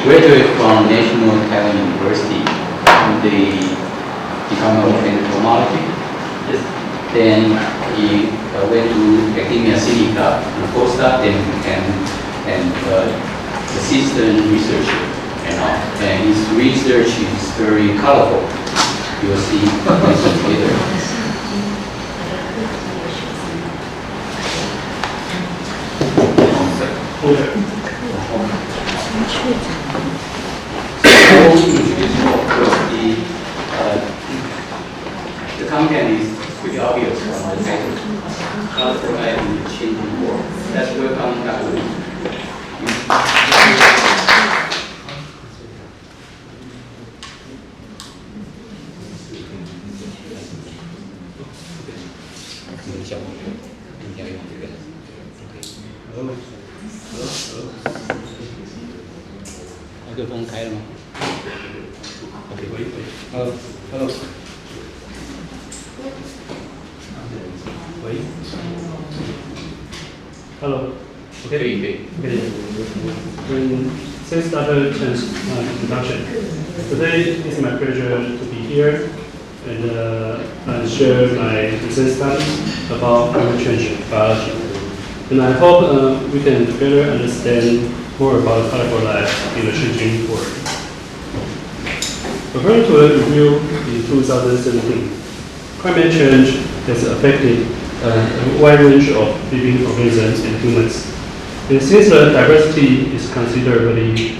graduated from National Taiwan University in the Department of Entomology. Yes. Then he went to academia Sinica, postdoc, and assistant researcher. And his research is very colorful. You'll see later. The content is pretty obvious from the title. How to provide in the changing world. Let's welcome Dr. Wu.麦克风开了吗 ？OK， Hello。喂。Hello. Okay. Okay. Since Dr. Chen's introduction, today it's my pleasure to be here and share my recent studies about climate change biology. And I hope we can better understand more about colorful life in the changing world. According to a review in 2017, climate change has affected a wide range of living organisms and humans. And since the diversity is considerably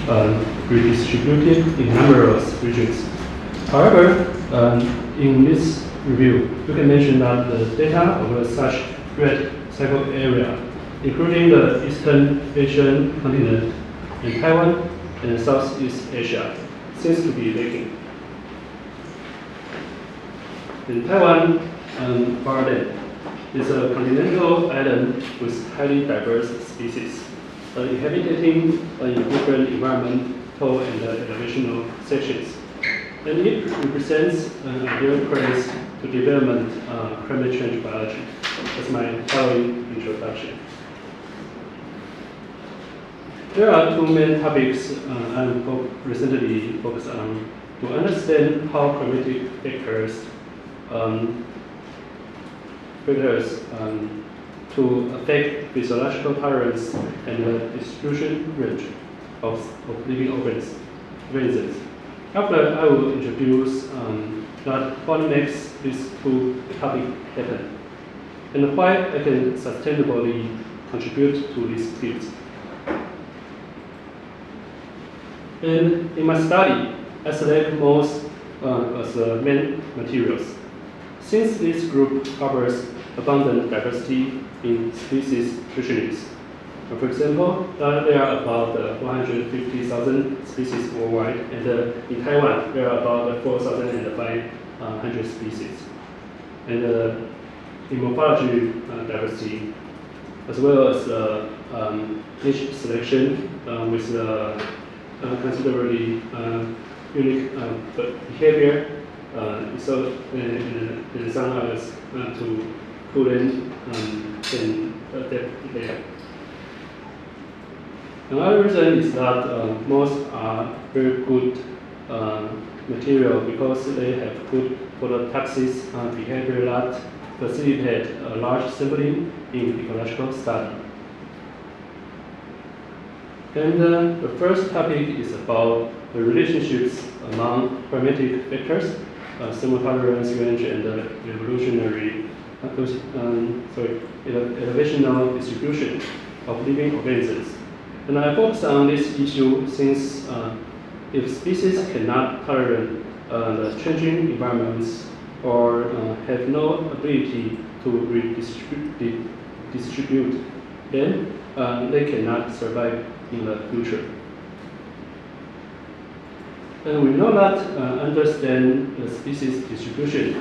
redistributed in numerous regions. However, in this review, we can mention that the data over such red circle area, including the Eastern Asian continent and Taiwan and Southeast Asia, seems to be lacking. In Taiwan, Barden is a continental island with highly diverse species, inhabiting in different environmental and elevational sections. And it represents an ideal place to develop climate change biology. That's my following introduction. There are two main topics I'm recently focused on to understand how climatic factors to affect physiological tolerance and the distribution range of living organisms. After, I will introduce what makes these two topics happen and why I can sustainably contribute to these fields. And in my study, I select moss as the main materials. Since this group covers abundant diversity in species treasuries. For example, there are about 150,000 species worldwide, and in Taiwan, there are about 4,500 species. And in morphology diversity, as well as niche selection with considerably unique behavior, so in some others to coolant and adapt later. Another reason is that moss are very good material because they have good phototaxis behavior that facilitate a large sampling in ecological study. And the first topic is about the relationships among climatic factors, thermotolerance range, and elevational distribution of living organisms. And I focus on this issue since if species cannot tolerate the changing environments or have no ability to redistribute, then they cannot survive in the future. And we know that understand the species distribution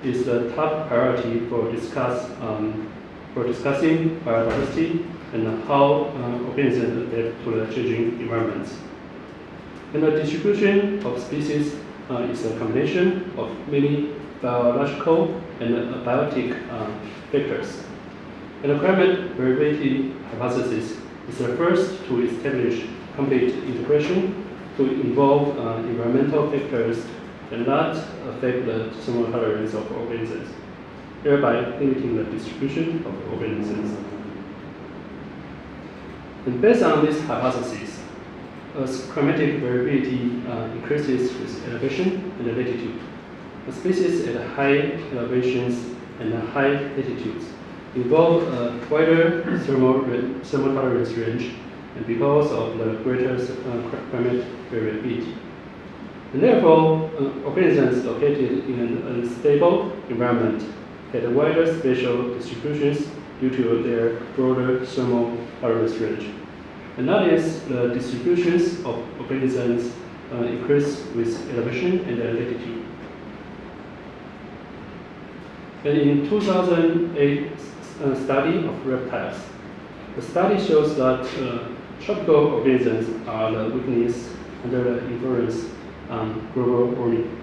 is the top priority for discussing biodiversity and how organisms adapt to the changing environments. And the distribution of species is a combination of many biological and abiotic factors. And the climate variability hypothesis is the first to establish complete integration to involve environmental factors and not affect the thermal tolerance of organisms, thereby limiting the distribution of organisms. And based on this hypothesis, as climatic variability increases with elevation and latitude, a species at high elevations and high latitudes involve a wider thermal tolerance range, and because of the greater climate variability. And therefore, organisms located in an unstable environment had wider spatial distributions due to their broader thermal tolerance range. And that is, the distributions of organisms increase with elevation and latitude. And in 2008 study of reptiles, the study shows that tropical organisms are the weakness under the influence on global warming.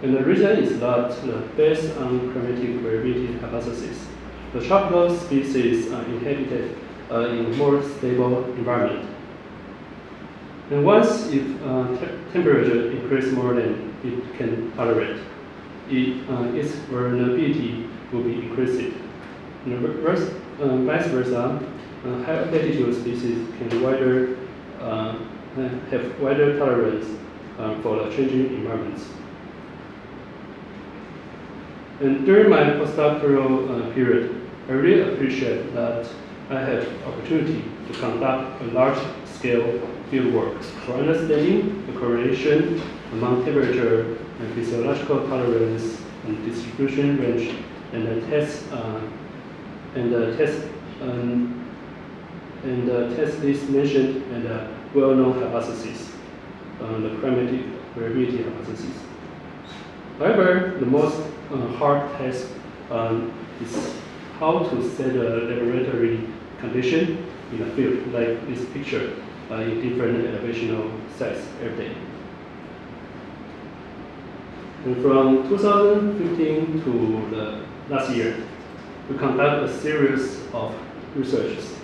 And the reason is that based on climatic variability hypothesis, the tropical species inhabited in more stable environment. And once if temperature increases more than it can tolerate, its vulnerability will be increased. And vice versa, high latitude species can have wider tolerance for the changing environments. And during my postdoctoral period, I really appreciate that I had opportunity to conduct a large-scale fieldwork for understanding the correlation among temperature and physiological tolerance and distribution range, and the test this mentioned and the well-known hypothesis, the climatic variability hypothesis. However, the most hard test is how to set a laboratory condition in a field, like this picture, in different elevational sites every day. And from 2015 to the last year, we conduct a series of researches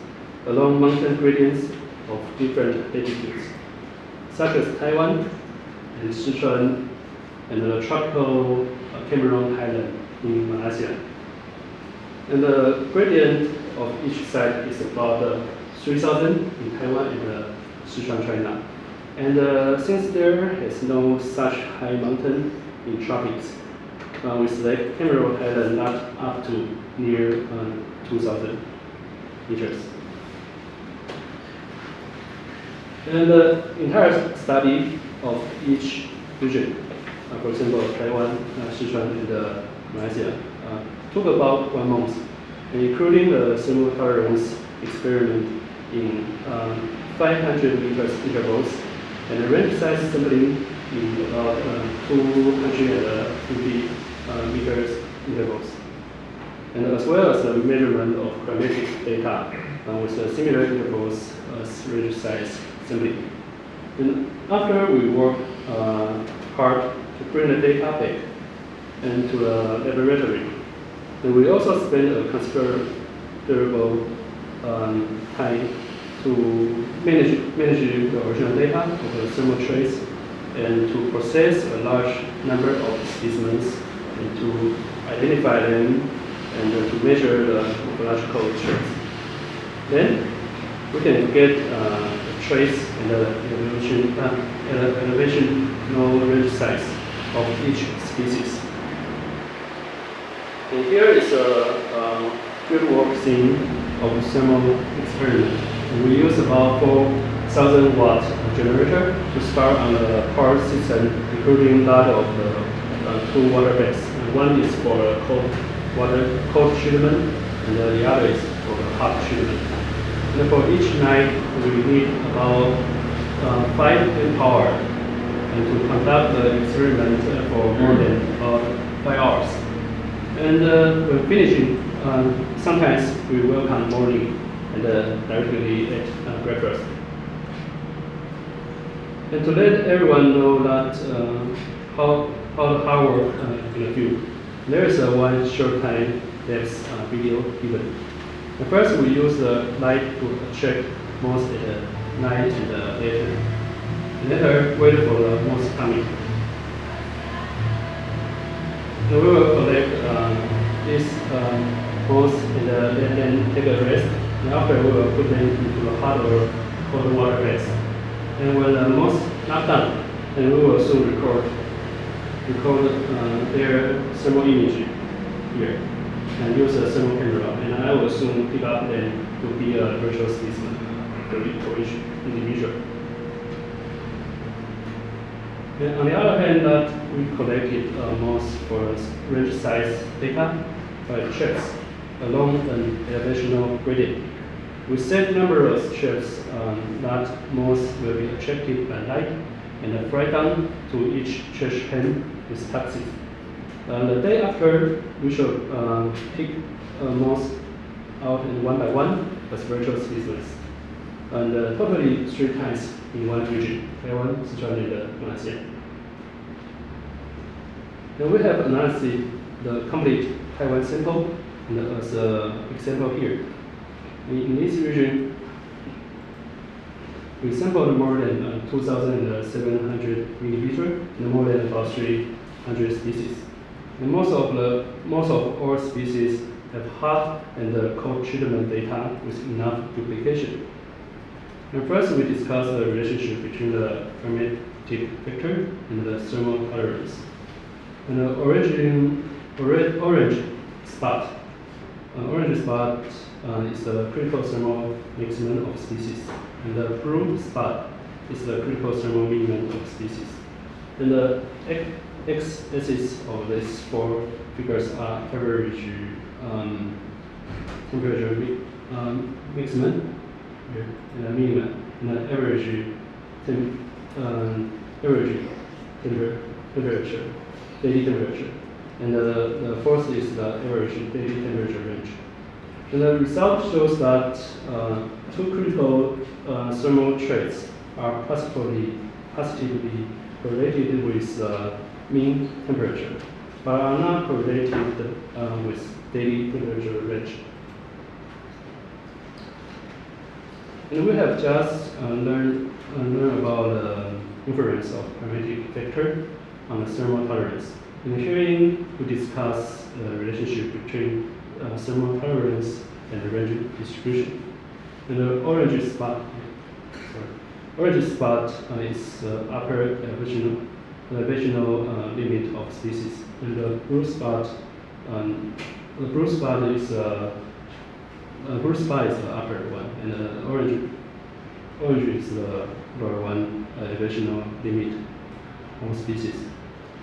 along mountain gradients of different latitudes, such as Taiwan and Sichuan and the tropical Cameron Highland in Malaysia. And the gradient of each site is about 3,000 in Taiwan and Sichuan, China. And since there is no such high mountain in tropics, we select Cameron Highland not up to near 2,000 meters. And the entire study of each region, for example, Taiwan, Sichuan, and Malaysia, took about 1 month, including the thermal tolerance experiment in 500 meters intervals, and the range size sampling in about 250 meters intervals, and as well as the measurement of climatic data with similar intervals as range size sampling. And after we worked hard to bring the data back and to the laboratory, and we also spent a considerable time to manage the original data of the thermal trace and to process a large number of specimens and to identify them and to measure the morphological traits. Then we can get the trace and the elevational range size of each species. And here is a fieldwork scene of thermal experiment. And we use about 4,000 watt generator to start on the power system, including that of the 2 water baths. And one is for cold treatment, and the other is for the hot treatment. And for each night, we need about 5 manpower and to conduct the experiment for more than 5 hours. And when finishing, sometimes we welcome morning and directly at breakfast. And to let everyone know that how the hard work in the field, there is one short time lapse video given. And first, we use the light to check most at night and later. later wait for the moths coming. And we will collect these moths and let them take a rest. And after we will put them into the hot or cold water bath. And when the moths not done, then we will soon record their thermal image here and use a thermal camera. And I will soon pick up them to be a virtual specimen for each individual. And on the other hand, we collected moths for range size data by shapes along an elevational gradient. We set number of shapes that moths will be attracted by light and fly down to each trash can with taxis. The day after, we shall pick moths out and one by one as virtual specimens. And totally 3 times in one region, Taiwan, Sichuan, and Malaysia. Then we have analyzed the complete Taiwan sample and as an example here. In this region, we sampled more than 2,700 individuals and more than about 300 species. And most of all species have hot and cold treatment data with enough duplication. And first, we discuss the relationship between the climatic factor and the thermal tolerance. And the orange spot is the critical thermal maximum of species, and the blue spot is the critical thermal minimum of species. And the x-axis of these 4 figures are average temperature maximum and the minimum, and the average temperature, daily temperature. And the fourth is the average daily temperature range. And the result shows that 2 critical thermal traits are positively correlated with mean temperature, but are not correlated with daily temperature range. And we have just learned about the influence of climatic factor on the thermal tolerance. In herein, we discuss the relationship between thermal tolerance and the range distribution. And the orange spot is the upper elevational limit of species, and the blue spot is the upper one, and the orange is the lower one, elevational limit of species.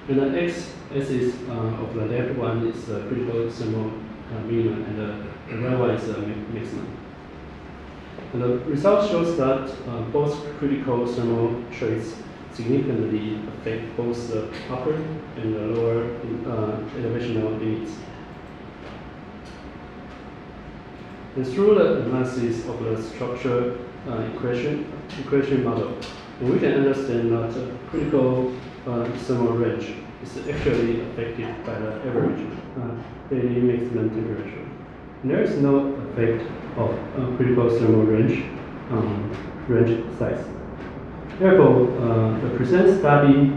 And the x-axis of the left one is the critical thermal minimum, and the right one is the maximum. And the result shows that both critical thermal traits significantly affect both the upper and the lower elevational limits. And through the analysis of the structure equation model, we can understand that the critical thermal range is actually affected by the average daily maximum temperature. And there is no effect of critical thermal range size. Therefore, the present study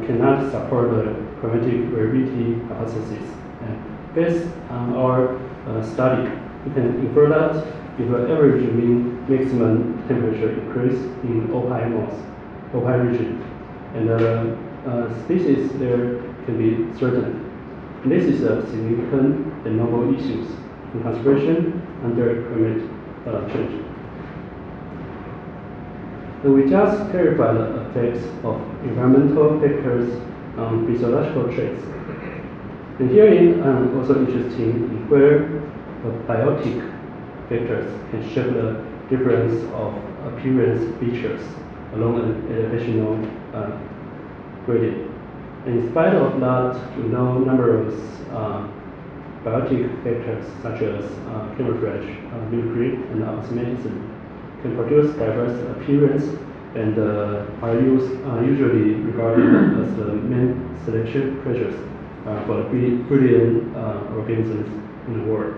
cannot support the climatic variability hypothesis. And based on our study, we can infer that if the average mean maximum temperature increase in OPI region, and the species there can be certain. And this is a significant and novel issues in conservation under climate change. And we just clarified the effects of environmental factors on physiological traits. And herein, I'm also interested in where biotic factors can shape the difference of appearance features along an elevational gradient. And in spite of that, we know numerous biotic factors such as camouflage, mimicry, and osmotism can produce diverse appearance and are usually regarded as the main selection pressures for the billion organisms in the world.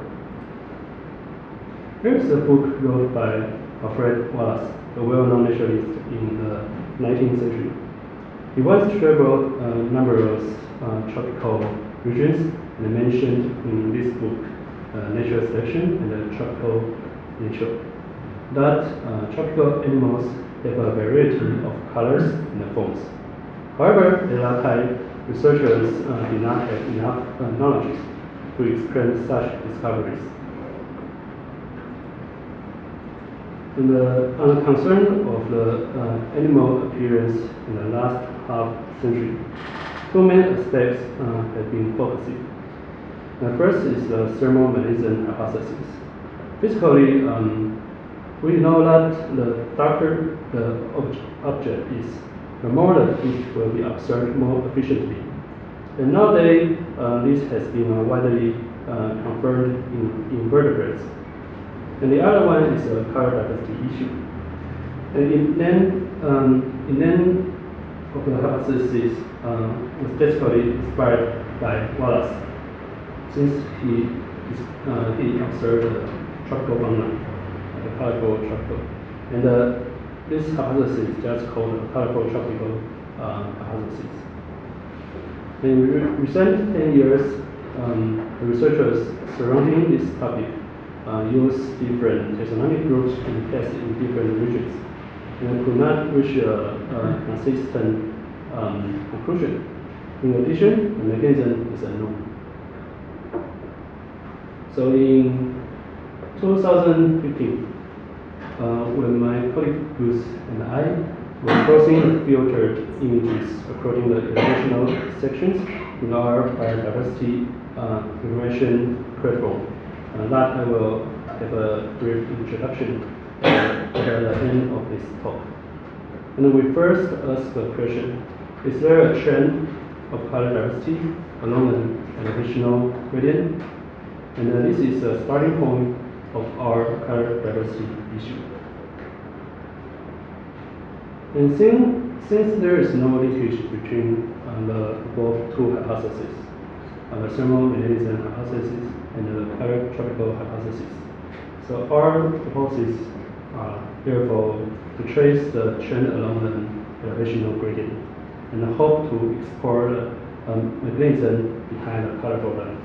Here is a book wrote by Alfred Wallace, a well-known naturalist in the 19th century. He once traveled numerous tropical regions and mentioned in this book, Natural Selection and the Tropical Nature, that tropical animals have a variety of colors and forms. However, at that time, researchers did not have enough knowledge to explain such discoveries. And on the concern of the animal appearance in the last half century, two main aspects have been focusing. The first is the thermomagnetism hypothesis. Basically, we know that the darker the object is, the more the heat will be absorbed more efficiently. And nowadays, this has been widely confirmed in invertebrates. And the other one is a color diversity issue. And in name of the hypothesis was basically inspired by Wallace, since he observed the tropical fauna, the colorful tropical. And this hypothesis is just called the colorful tropical hypothesis. In recent 10 years, the researchers surrounding this topic use different taxonomic groups and tests in different regions, and could not reach a consistent conclusion. In addition, the mechanism is unknown. So in 2015, when my colleague Bruce and I were crossing filtered images according the international sections in our biodiversity information platform, that I will have a brief introduction at the end of this talk. And we first ask the question, is there a trend of color diversity along an elevation gradient? And this is the starting point of our color diversity issue. And since there is no linkage between the above two hypotheses, the thermomagnetism hypothesis and the color tropical hypothesis, so our hypotheses are therefore to trace the trend along the elevation gradient and hope to explore the mechanism behind the colorful line.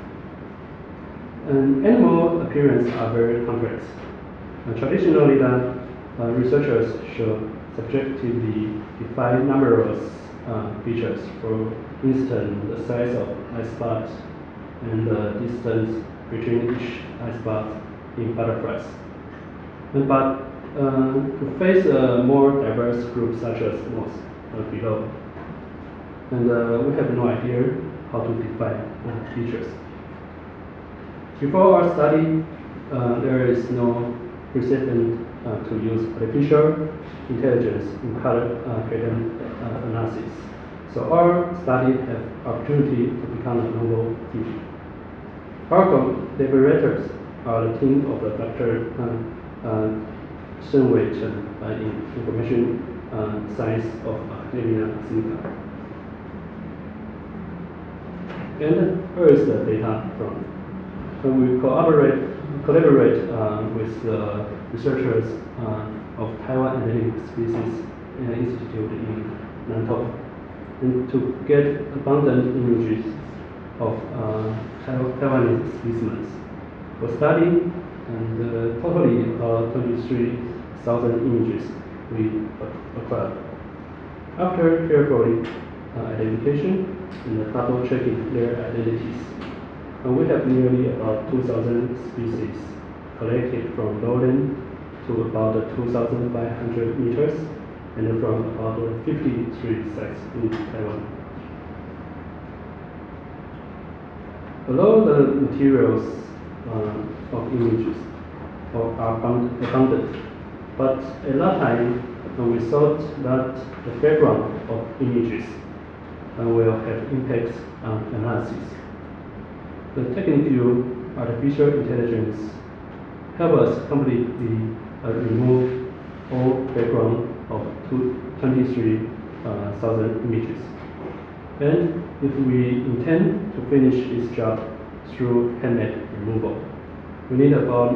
And animal appearance are very complex. Traditionally, researchers should subjectively define numerous features, for instance, the size of eye spots and the distance between each eye spot in butterflies. But to face a more diverse group such as moths below, and we have no idea how to define features. Before our study, there is no precedent to use artificial intelligence in color gradient analysis. So our study has opportunity to become a novel field. Our collaborators are the team of the Dr. Shen Wei Chen in Information Science of Academia Sinica. And where is the data from? We collaborate with the researchers of Taiwan Endemic Species Institute in Nantou, and to get abundant images of Taiwanese specimens for study, and totally 23,000 images we acquired. After carefully identification and double checking their identities, we have nearly about 2,000 species collected from lowland to about 2,500 meters and from about 53 sites in Taiwan. Although the materials of images are abundant, but at that time we thought that the background of images will have impacts on analysis. The technical artificial intelligence help us completely remove all background of 23,000 images. And if we intend to finish this job through handmade removal, we need about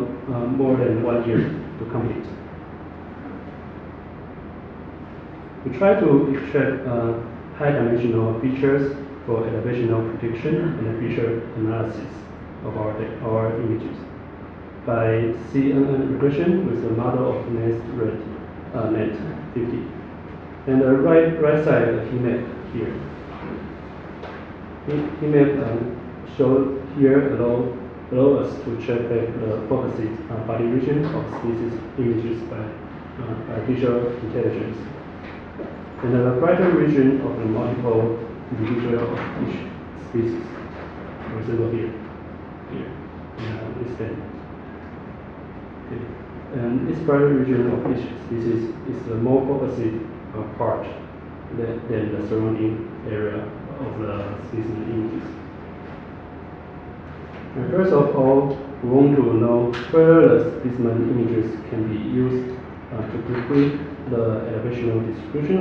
more than 1 year to complete. We try to extract high-dimensional features for elevational prediction and feature analysis of our images by CNN regression with the model of net 50. And the right side he map here. He map show here allow us to check back the focused body region of species images by artificial intelligence. And the brighter region of the multiple individual of each species. For example, here, this pen. Okay. And this brighter region of each species is the more focused part than the surrounding area of the species images. And first of all, we want to know whether the specimen images can be used to predict the elevational distribution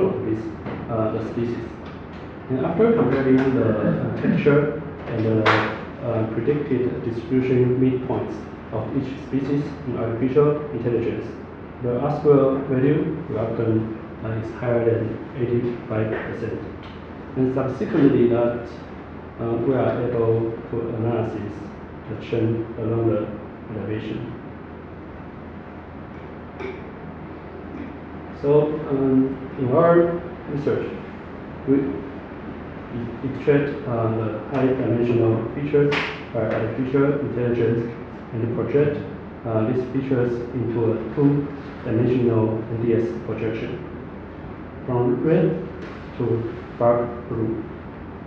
of the species. And after comparing the texture and the predicted distribution midpoints of each species in artificial intelligence, the R-square value will often is higher than 85%. And subsequently, that we are able to analyze the trend along the elevation. So in our research, we extract the high-dimensional features by artificial intelligence and project these features into a two-dimensional NDS projection. From red to dark blue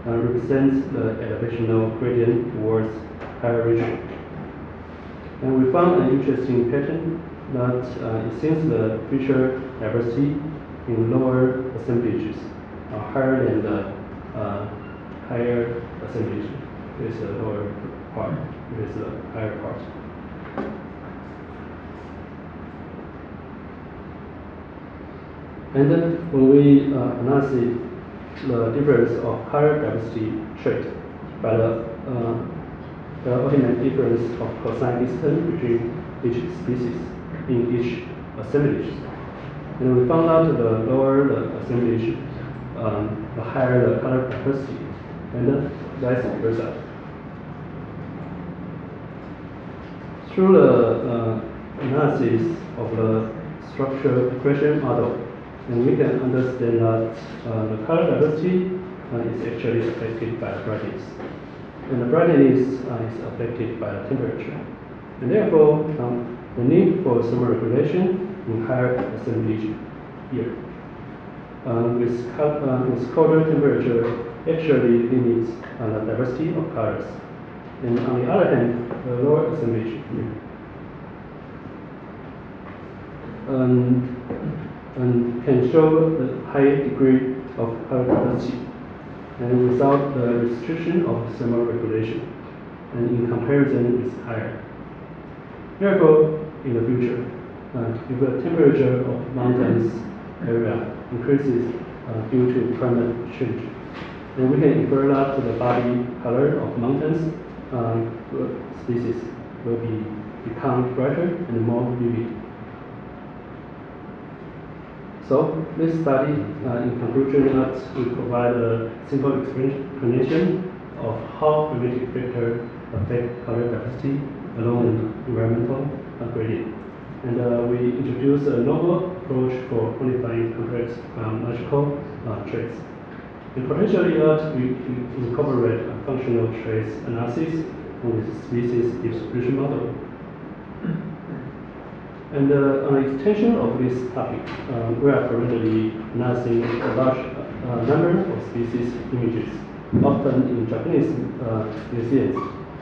represents the elevational gradient towards higher region. And we found an interesting pattern that it seems the feature diversity in lower assemblages are higher than the higher assemblage. This is the lower part, this is the higher part. And then when we analyze the difference of color diversity trait by the ultimate difference of cosine distance between each species in each assemblage. And we found out the lower the assemblage, the higher the color diversity, and then vice versa. Through the analysis of the structure equation model, and we can understand that the color diversity is actually affected by the brightness. And the brightness is affected by the temperature. And therefore, the need for thermal regulation in higher assemblage here. With colder temperature actually limits the diversity of colors. And on the other hand, the lower assemblage here. And can show a high degree of color diversity and without the restriction of thermal regulation, and in comparison is higher. Therefore, in the future, if the temperature of mountains area increases due to climate change, then we can infer that the body color of mountains species will become brighter and more vivid. So this study, in conclusion, that we provide a simple explanation of how climatic factors affect color diversity along an environmental gradient. And we introduce a novel approach for quantifying complex biological traits. And potentially that we incorporate a functional traits analysis on the species distribution model. And on extension of this topic, we are currently analyzing a large number of species images, often in Japanese museums,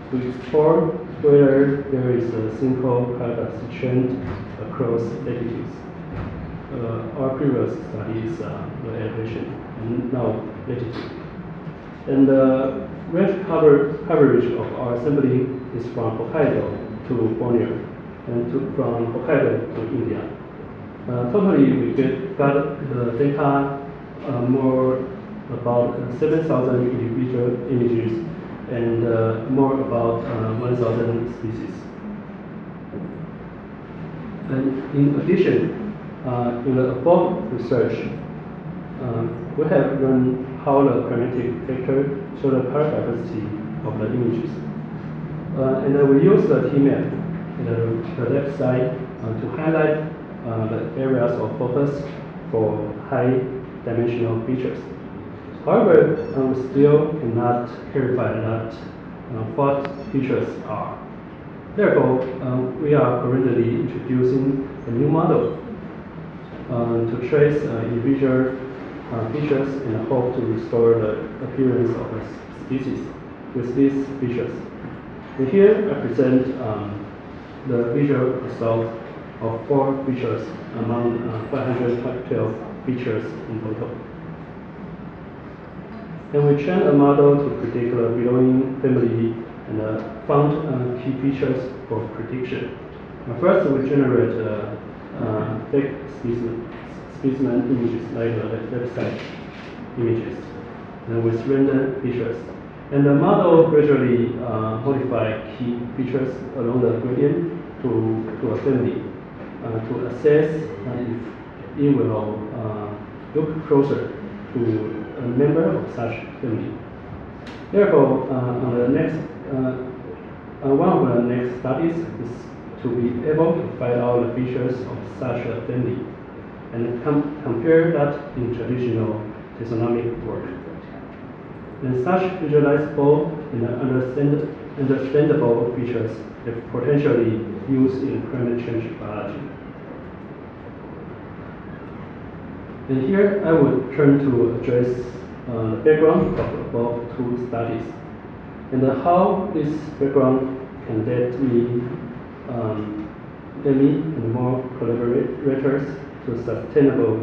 to explore whether there is a simple color diversity trend across latitudes. Our previous study is the elevation, and now latitude. And the range coverage of our sampling is from Hokkaido to Borneo, and from Hokkaido to India. Totally, we got the data more about 7,000 individual images and more about 1,000 species. And in addition, in the above research, we have learned how the climatic factor show the biodiversity of the images. And we use the T-map in the left side to highlight the areas of focus for high dimensional features. However, we still cannot clarify that what features are. Therefore, we are currently introducing a new model to trace individual features and hope to restore the appearance of a species with these features. And here I present the visual result of 4 features among 512 features in total. And we train a model to predict the belonging family and found key features for prediction. First, we generate fake specimen images like the left side images with random features. And the model gradually modify key features along the gradient to a family to assess if it will look closer to a member of such family. Therefore, on the next, one of the next studies is to be able to find out the features of such a family and compare that in traditional taxonomic work. And such visualizable and understandable features are potentially used in climate change biology. And here I would turn to address the background of above 2 studies and how this background can let me and more collaborators to sustainable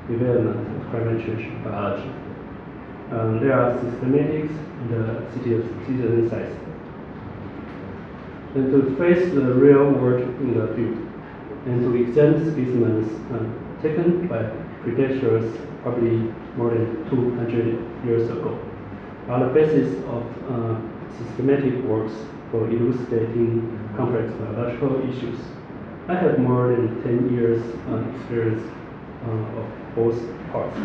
development of climate change biology. There are systematics and citizen sites. And to face the real world in the field and to examine specimens taken by predators probably more than 200 years ago are the basis of systematic works for elucidating complex biological issues. I have more than 10 years experience of both parts.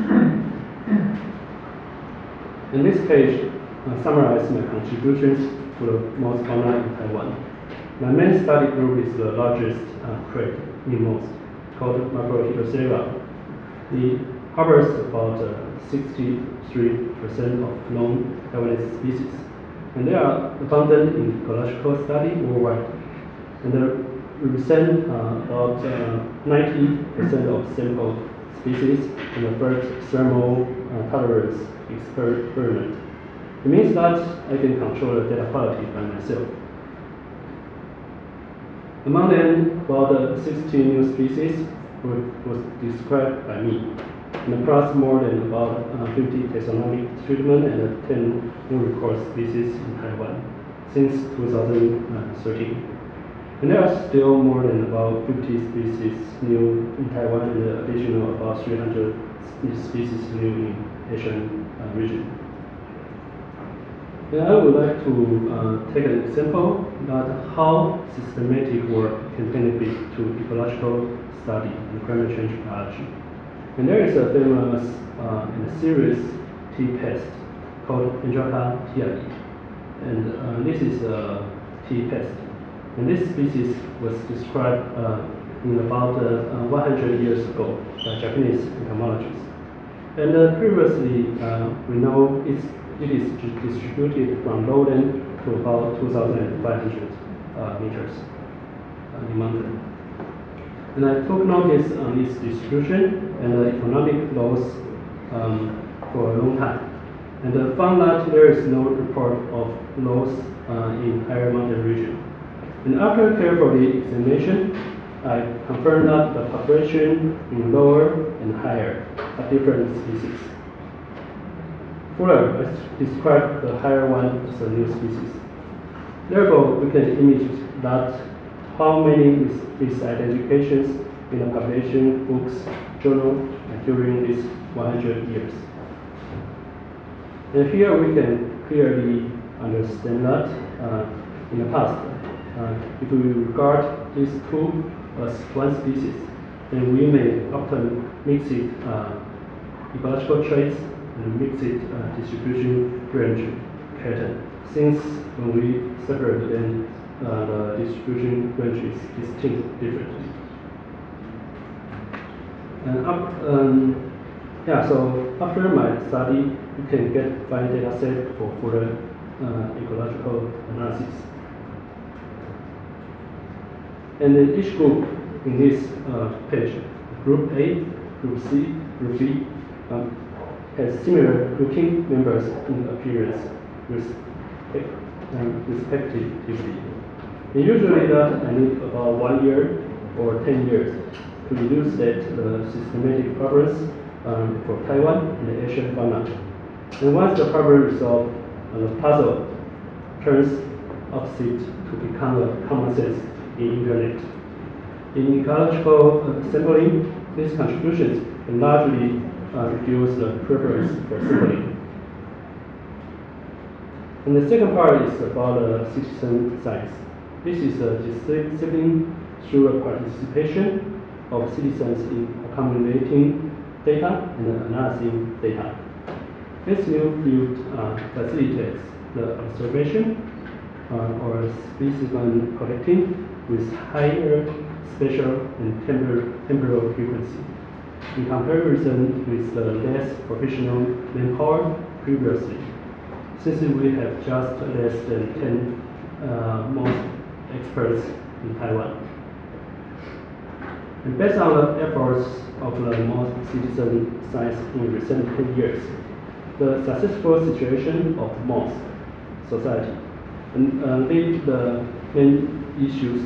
And this page summarizes my contributions to the most fauna in Taiwan. My main study group is the largest crate in most, called Macrohydrocera. It covers about 63% of known Taiwanese species. And they are abundant in ecological study worldwide. And they represent about 90% of sample species in the first thermal tolerance experiment. It means that I can control the data quality by myself. Among them, about 16 new species was described by me, and plus more than about 50 taxonomic treatment and 10 new record species in Taiwan since 2013. And there are still more than about 50 species new in Taiwan and additional about 300 species new in Asian region. And I would like to take an example about how systematic work can benefit to ecological study and climate change biology. And there is a famous series tea pest called Angelica tiae. And this is a tea pest. And this species was described in about 100 years ago by Japanese entomologists. And previously, we know it is distributed from lowland to about 2,500 meters in mountain. And I took notice on its distribution and the economic loss for a long time. And found that there is no report of loss in higher mountain region. And after carefully examination, I confirmed that the population in lower and higher are different species. Further, I described the higher one as a new species. Therefore, we can image that how many these identifications in the population books journal during these 100 years. And here we can clearly understand that in the past, if we regard these two as one species, then we may often mix it ecological traits, and mixed distribution range pattern. Since when we separate them, the distribution range is distinct differently. And so after my study, you can get 5 data set for further ecological analysis. And then each group in this page, Group A, Group C, Group B, has similar looking members in appearance respectively. And usually that I need about 1 year or 10 years to elucidate the systematic problems for Taiwan and the Asian fauna. And once the problem is resolved, the puzzle turns opposite to become a common sense in internet. In ecological sampling, these contributions can largely reduce the preference for sampling. And the second part is about citizen science. This is a discipline through a participation of citizens in accumulating data and analyzing data. This new field facilitates the observation or specimen collecting with higher spatial and temporal frequency in comparison with the less professional manpower previously. Since we have just less than 10 most experts in Taiwan. And based on the efforts of the most citizen science in recent 10 years, the successful situation of most society and lead the main issues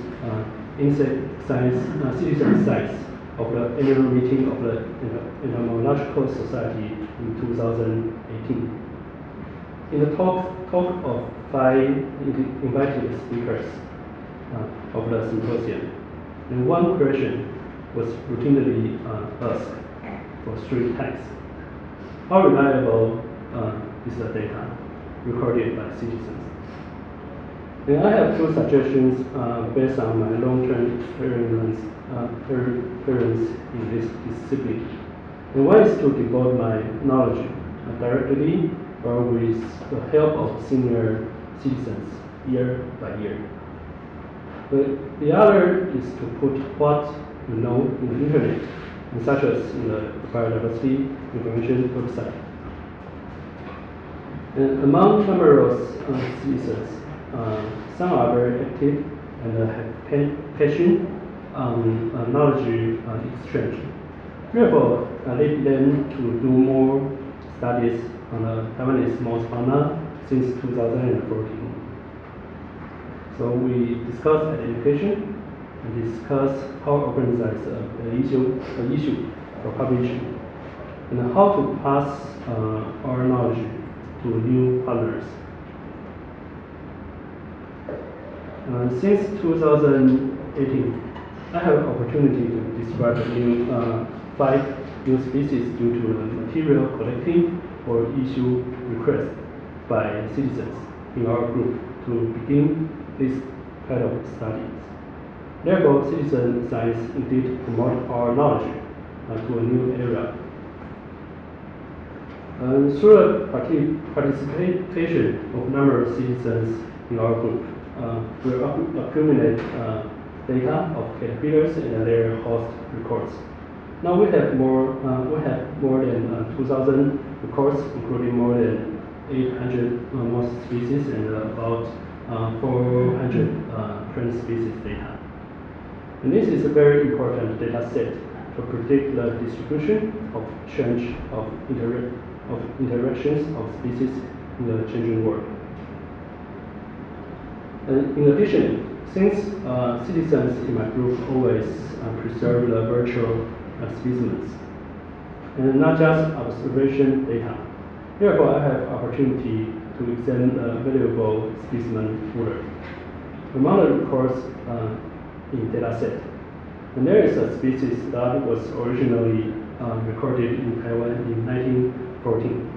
insect science, citizen science of the annual meeting of the Entomological Society in 2018. In the talk of 5 invited speakers of the symposium, and one question was routinely asked for 3 times. How reliable is the data recorded by citizens? And I have 2 suggestions based on my long-term experience in this discipline. And one is to devote my knowledge directly or with the help of senior citizens year by year. The other is to put what you know in the internet, such as in the Biodiversity information website. And among numerous citizens, some are very active and have passion on knowledge exchange. Therefore, I lead them to do more studies on the Taiwanese mouse fauna since 2014. So we discuss education and discuss how to organize an issue for publishing and how to pass our knowledge to new partners. Since 2018, I have an opportunity to describe new 5 new species due to the material collecting or issue requests by citizens in our group to begin this kind of studies. Therefore, citizen science indeed promotes our knowledge to a new era. Through the participation of numerous citizens in our group, we accumulate data of caterpillars and their host records. Now we have more than 2,000 records, including more than 800 moss species and about 400 plant species data. And this is a very important data set to predict the distribution of change of interactions of species in the changing world. And in addition, since citizens in my group always preserve the virtual specimens and not just observation data, therefore I have opportunity to examine the valuable specimen further. Among the records in data set, and there is a species that was originally recorded in Taiwan in 1914.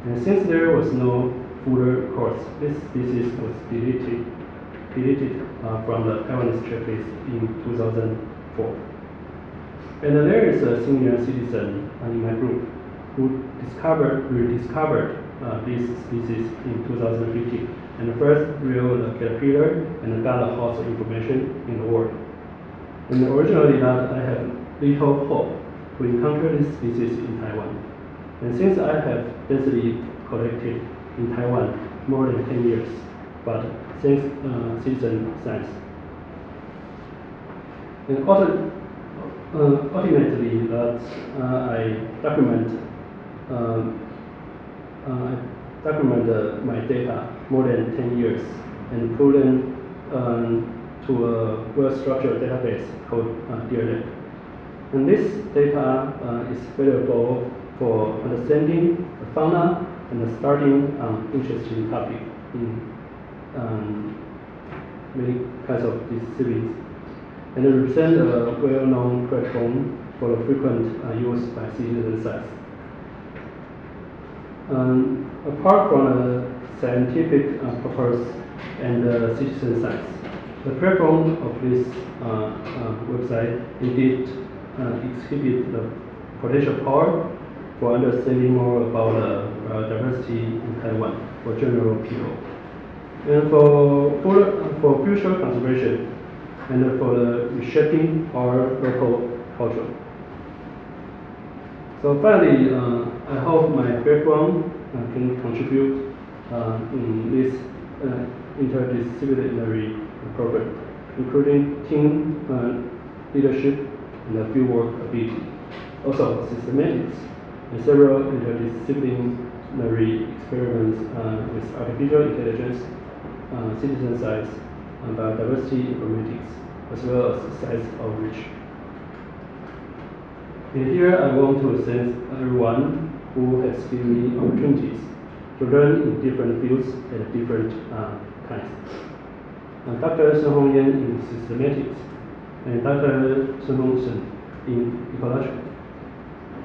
And since there was no further records, this species was deleted from the Taiwanese checklist in 2004. And there is a senior citizen in my group who rediscovered this species in 2015, and the first real caterpillar and got lots of information in the world. And originally that I have little hope to encounter this species in Taiwan. And since I have densely collected in Taiwan more than 10 years, but thanks citizen science. And ultimately that I document my data more than 10 years and put them to a well-structured database called DearLab. And this data is valuable for understanding the fauna and starting interesting topic in many kinds of disciplines. And it represents a well-known platform for the frequent use by citizen science. Apart from the scientific purpose and citizen science, the platform of this website indeed exhibit the potential power for understanding more about biodiversity in Taiwan for general people, and for future conservation, and for the reshaping our local culture. So finally, I hope my background can contribute in this interdisciplinary program, including team leadership and fieldwork ability, also systematics, and several interdisciplinary experiments with artificial intelligence, citizen science, and biodiversity informatics, as well as science outreach. And here I want to thank everyone who has given me opportunities to learn in different fields at different times. Dr. Shen Hongyan in systematics, and Dr. Shen Hongshen in ecology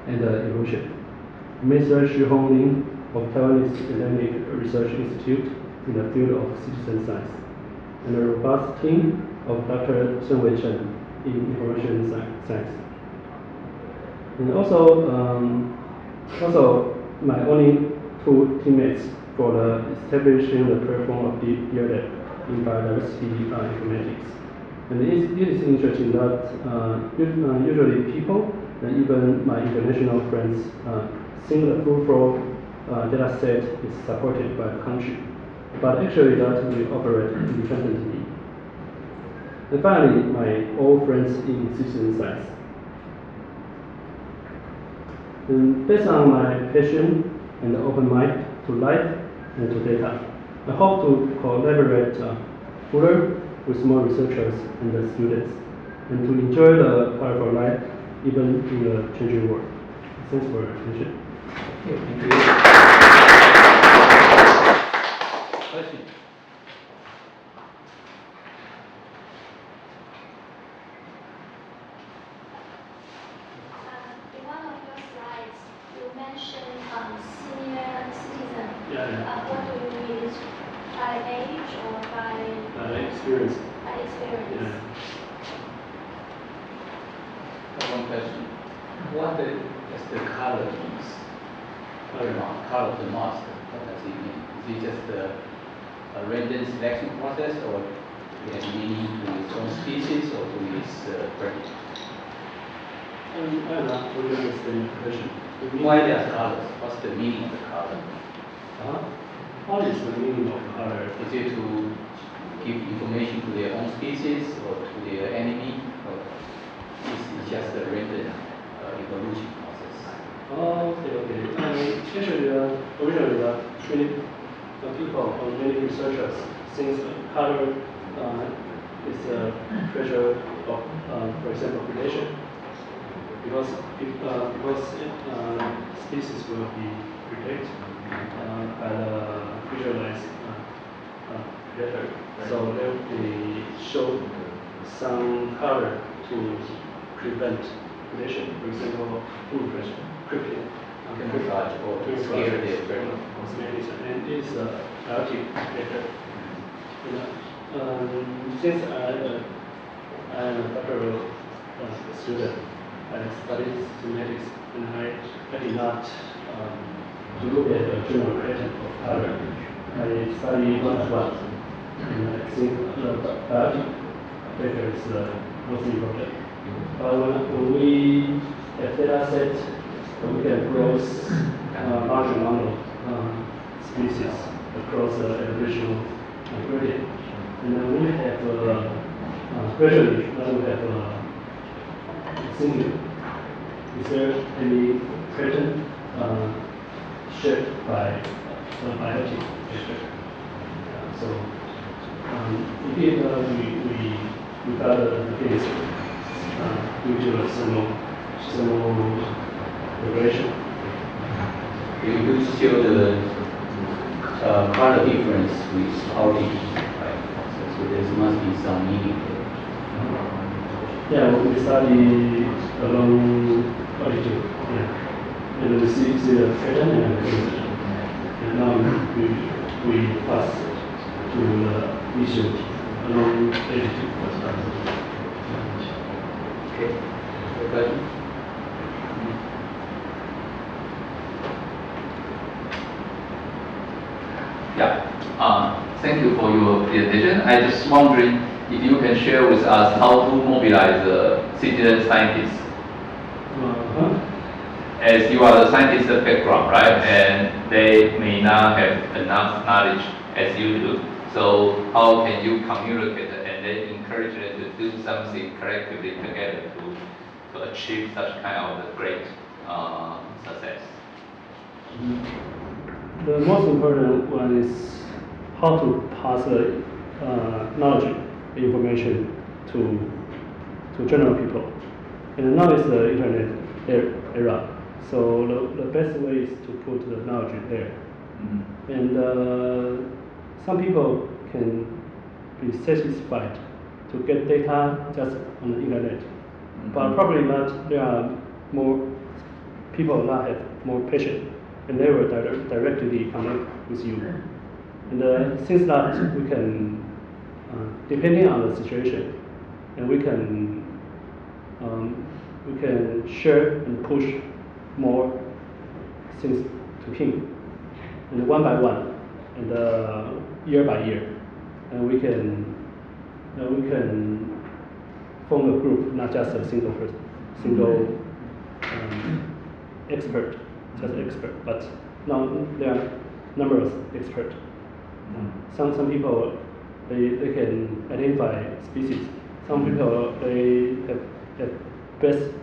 and evolution. Mr. Xu Honglin of Taiwanese Academic Research Institute in the field of citizen science, and a robust team of Dr. Shen Wei Chen in information science. And also my only two teammates for the establishing the platform of the DearLab in biodiversity informatics. And it is interesting that usually people and even my international friends think the full flow data set is supported by the country, but actually that we operate independently. And finally, my old friends in citizen science. And based on my passion and open mind to life and to data, I hope to collaborate further with more researchers and the students, and to enjoy the colorful life even in a changing world. Thanks for your attention. Thank you. Question? In one of your slides, you mentioned senior citizen. Yeah. What do you mean? By age or by Experience. by experience? Yeah. One question. What does the color means? Color of the mask, what does it mean? Is it just a random selection process, or it has meaning to its own species or to its predator? I don't know, what do you understand your question? Why there are colors? What's the meaning of the color? What is the meaning of color? Is it to give information to their own species or to their enemy, or is it just a random evolution process? Okay. Actually, originally, many people or many researchers think color is a pressure of, for example, predation. Because species will be predated by the visualized predator, so they show some color to prevent predation. For example, food krypton, Camouflage or to scare their predator. and it's a biotic predator. Since I am a doctoral student, I studied genetics, and I did not to look at the general pattern of color. I study one-to-one, and I think the biologic factor is the most important. But when we have data set, we can cross large amount of species across the evolution gradient. And then we have gradually now we have thinking, is there any pattern shaped by biology factor? So indeed we got the case due to the thermal regulation. You show the color difference with altitude, right? So there must be some meaning there. Yeah, we study along altitude. Yeah, and we see the pattern and the transition. And now we pass to the issue along altitude. Okay. Good. Yeah. Thank you for your presentation. I just wondering if you can share with us how to mobilize citizen scientists. As you are the scientist background, right? And they may not have enough knowledge as you do. So how can you communicate and then encourage them to do something collectively together to achieve such kind of great success? The most important one is how to pass the knowledge, information to general people. And now is the internet era, so the best way is to put the knowledge there. Mm-hmm. And some people can be satisfied to get data just on the internet, mm-hmm. but probably not. There are more people that have more patience, and they will directly connect with you. And since that we can, depending on the situation, and we can share and push more things to him, and one by one, and year by year, and we can form a group, not just a single person, single expert, just expert, but now there are numerous experts. Some people they can identify species. Some people they have best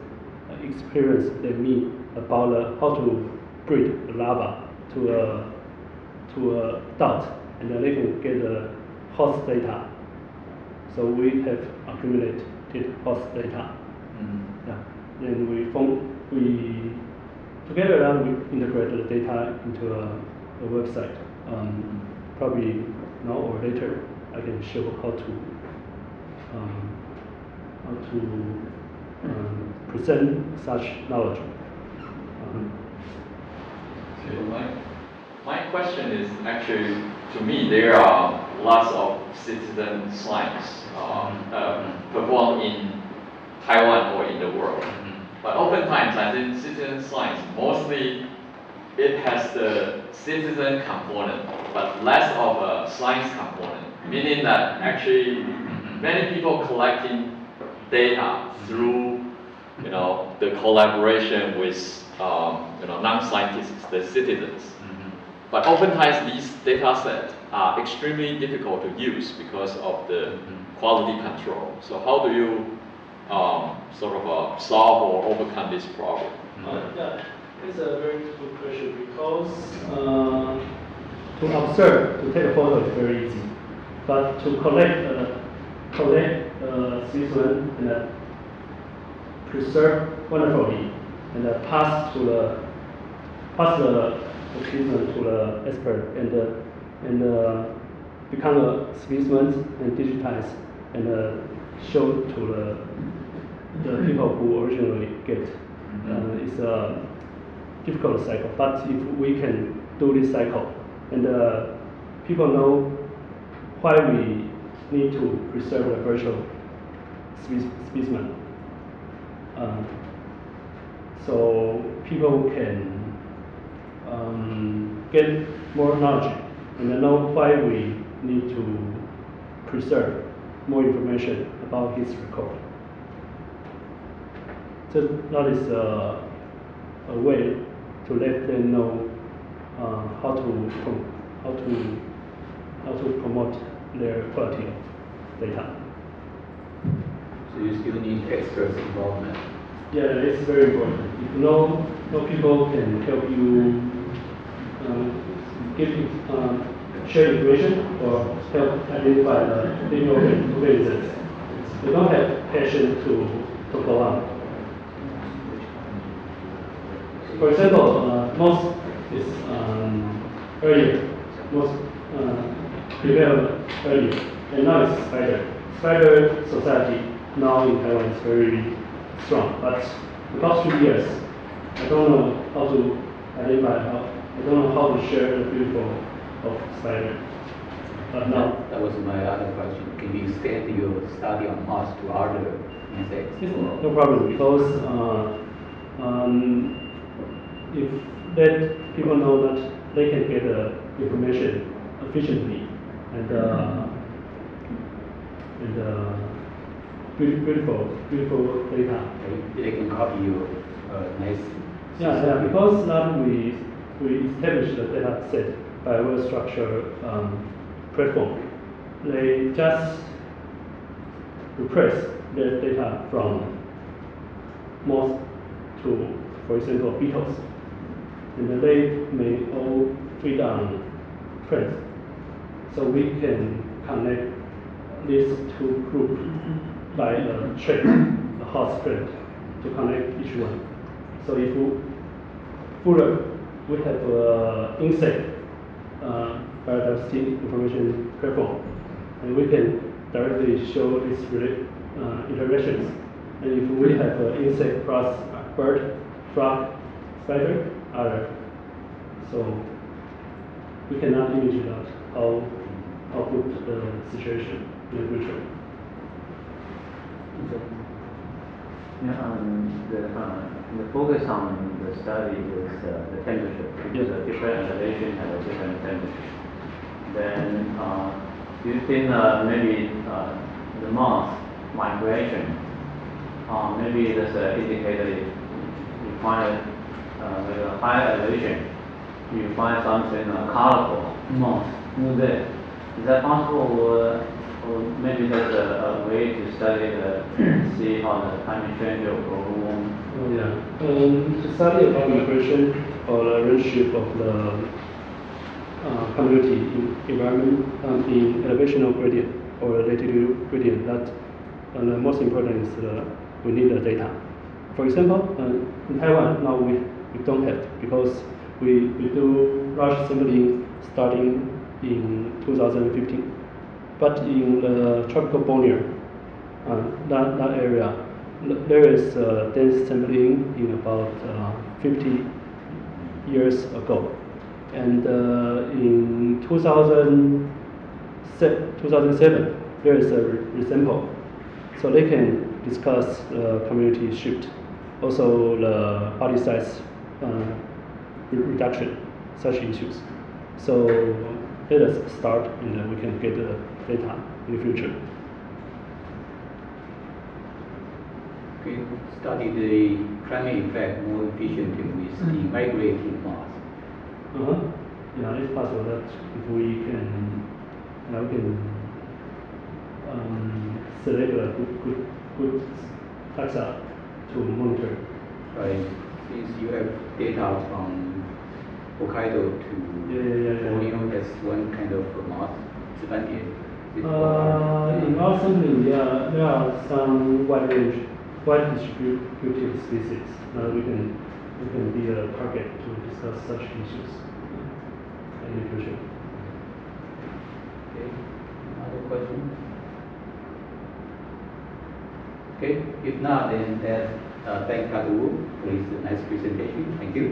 experience than me about how to breed a larva to a dot, and then they can get the host data. So we have accumulated host data. Yeah. And we together we integrate the data into a website. Probably now or later I can show how to present such knowledge. So my question is actually, to me, there are lots of citizen science performed in Taiwan or in the world. But oftentimes I think citizen science, mostly it has the citizen component, but less of a science component, meaning that actually many people collecting data through the collaboration with non-scientists, the citizens. But oftentimes these data sets are extremely difficult to use because of the quality control. So how do you solve or overcome this problem? Yeah, it's a very good question because to observe, to take a photo is very easy, but to collect specimen and preserve wonderfully and pass the specimen to the expert and become a specimen and digitize and show to the people who originally get. It's a difficult cycle, but if we can do this cycle and people know why we need to preserve the virtual specimen, so people can get more knowledge and know why we need to preserve more information about his record. So that is a way to let them know how to promote their quality of data. So you still need experts involvement. Yeah, it's very important. If no people can help you share information or help identify the living organisms, we don't have passion to go on. For example, moss is earlier, moss developed earlier, and now it's spider. Spider society now in Taiwan is very strong, but the past 2 years, I don't know how to identify, I don't know how to share the beautiful of spider. But now, That was my other question. Can you extend your study on moss to other insects? no problem, because if let people know that they can get information efficiently and beautiful data. They can copy your nice. Yeah, because that we established the data set by a well-structured platform. They just repress their data from moss to, for example, beetles, and then they may all feed on plants. So we can connect these two groups by a trait, a host plant, to connect each one. So if we have insect biodiversity information platform, and we can directly show these interactions. And if we have insect plus bird, frog, spider, other, so we cannot imagine that how good the situation in the future. The focus on the study is the temperature, because a different elevation has a different temperature. Then, do you think maybe the moss migration, maybe that's an indicator if you find with a high elevation, you find something colorful moss move there. Is that possible, or maybe that's a way to study see how the climate change or global warming? To study about migration or the relationship of the community in environment in elevational gradient or latitude gradient, that the most important is we need the data. For example, in Taiwan now we don't have, because we do large sampling starting in 2015. But in the tropical Borneo, that area, there is dense sampling in about 50 years ago. And in 2007, there is a resample. So they can discuss the community shift, also the body size reduction, such issues. So let us start and then we can get the data in the future. Okay, study the climate effect more efficiently with the migrating moss. Yeah, it's possible that if we can, select a good taxa to monitor. Right, since you have data from Hokkaido to Borneo, that's one kind of moss. In our sampling, there are some wide distributed species. We can be a target to discuss such issues in the future. Okay, another question? Okay, if not, then thank Dr. Wu for his nice presentation. Thank you.